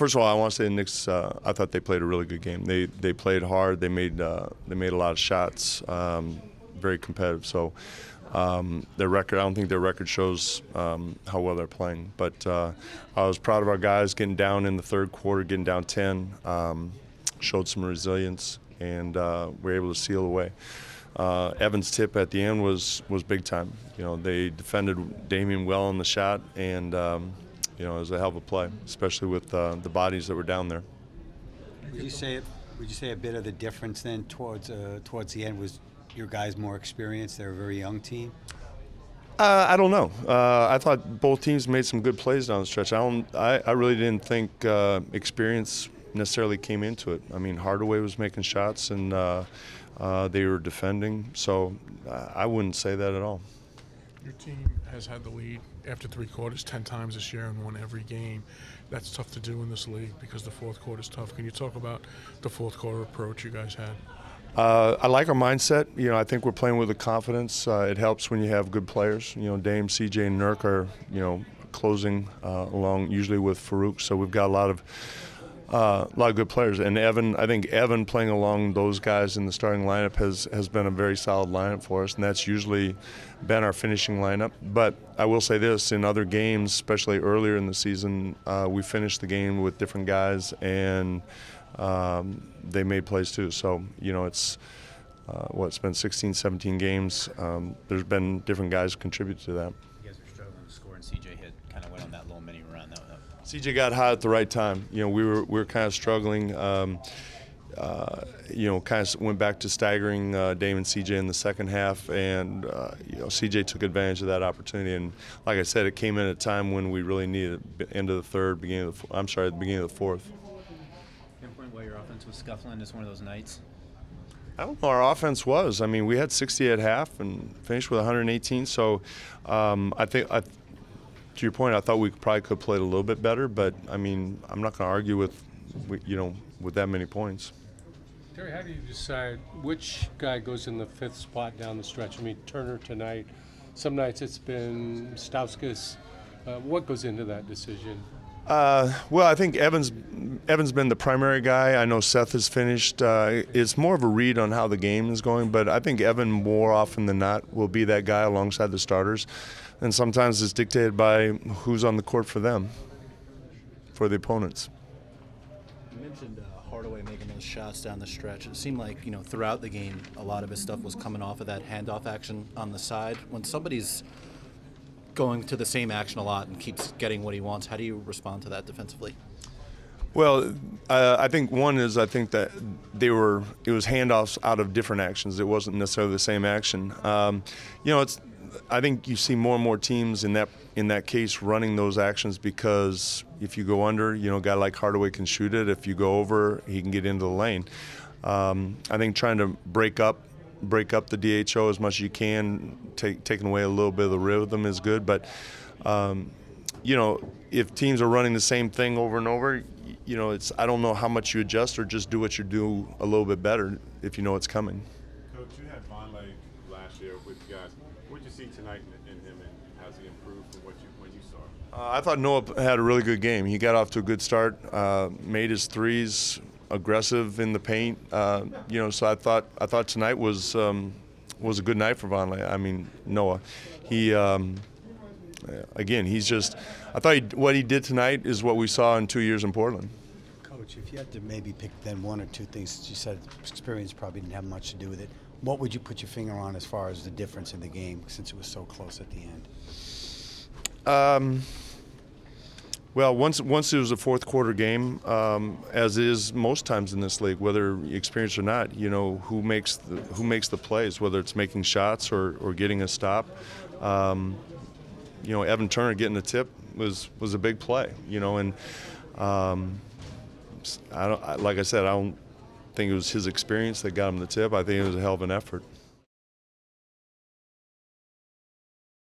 First of all, I want to say the Knicks. I thought they played a really good game. They played hard. They made a lot of shots. Very competitive. So their record. I don't think their record shows how well they're playing. But I was proud of our guys getting down in the third quarter, getting down 10. Showed some resilience, and were able to seal away. Evan's tip at the end was big time. You know, they defended Damian well on the shot, and you know, it was a hell of a play, especially with the bodies that were down there. Would you say a bit of the difference then towards the end was your guys more experienced? They're a very young team. I don't know. I thought both teams made some good plays down the stretch. I really didn't think experience necessarily came into it. I mean, Hardaway was making shots, and they were defending. So I wouldn't say that at all. Your team has had the lead after 3 quarters 10 times this year and won every game. That's tough to do in this league because the fourth quarter is tough. Can you talk about the fourth quarter approach you guys had? I like our mindset. You know, I think we're playing with the confidence. It helps when you have good players. You know, Dame, CJ, and Nurk are, you know, closing along usually with Farouk. So we've got a lot of good players, and Evan. I think Evan playing along those guys in the starting lineup has been a very solid lineup for us, and that's usually been our finishing lineup. But I will say this: in other games, especially earlier in the season, we finished the game with different guys, and they made plays too. So you know, it's it's been 16, 17 games. There's been different guys contribute to that. You guys were struggling to score, and CJ kind of went on that little mini run. CJ got hot at the right time. You know, we were kind of struggling. You know, kind of went back to staggering Dame and CJ in the second half, and you know, CJ took advantage of that opportunity. And like I said, it came in at a time when we really needed it. End of the third, beginning of the beginning of the fourth. Pinpoint why your offense was scuffling. Just one of those nights. I don't know. Our offense was. I mean, we had 60 at half and finished with 118. So I think. To your point, I thought we probably could have played a little bit better, but I mean, I'm not going to argue with that many points. Terry, how do you decide which guy goes in the 5th spot down the stretch? I mean, Turner tonight. Some nights it's been Stauskas. What goes into that decision? Well, I think Evan's been the primary guy. I know Seth has finished. It's more of a read on how the game is going, but I think Evan more often than not will be that guy alongside the starters. And sometimes it's dictated by who's on the court for them, for the opponents. You mentioned Hardaway making those shots down the stretch. It seemed like, you know, throughout the game, a lot of his stuff was coming off of that handoff action on the side. When somebody's going to the same action a lot and keeps getting what he wants, how do you respond to that defensively? Well, I think one is that it was handoffs out of different actions. It wasn't necessarily the same action. You know, I think you see more and more teams in that case running those actions because if you go under, you know, a guy like Hardaway can shoot it. If you go over, he can get into the lane. I think trying to break up the DHO as much as you can, taking away a little bit of the rhythm is good. But you know, if teams are running the same thing over and over, you know, I don't know how much you adjust or just do what you do a little bit better if you know it's coming. Coach, you had Vonleh last year with you guys. What did you see tonight in him, and has he improved from when you saw him? I thought Noah had a really good game. He got off to a good start, made his threes, aggressive in the paint. You know, so I thought tonight was a good night for Vonleh. I mean, Noah. He again, he's just. I thought what he did tonight is what we saw in 2 years in Portland. Coach, if you had to maybe pick then one or two things, you said experience probably didn't have much to do with it. What would you put your finger on as far as the difference in the game since it was so close at the end? Well, once it was a fourth quarter game, as it is most times in this league, whether experienced or not, you know, who makes the plays, whether it's making shots or getting a stop. You know, Evan Turner getting the tip was a big play. You know, and like I said, I don't think it was his experience that got him the tip. I think it was a hell of an effort.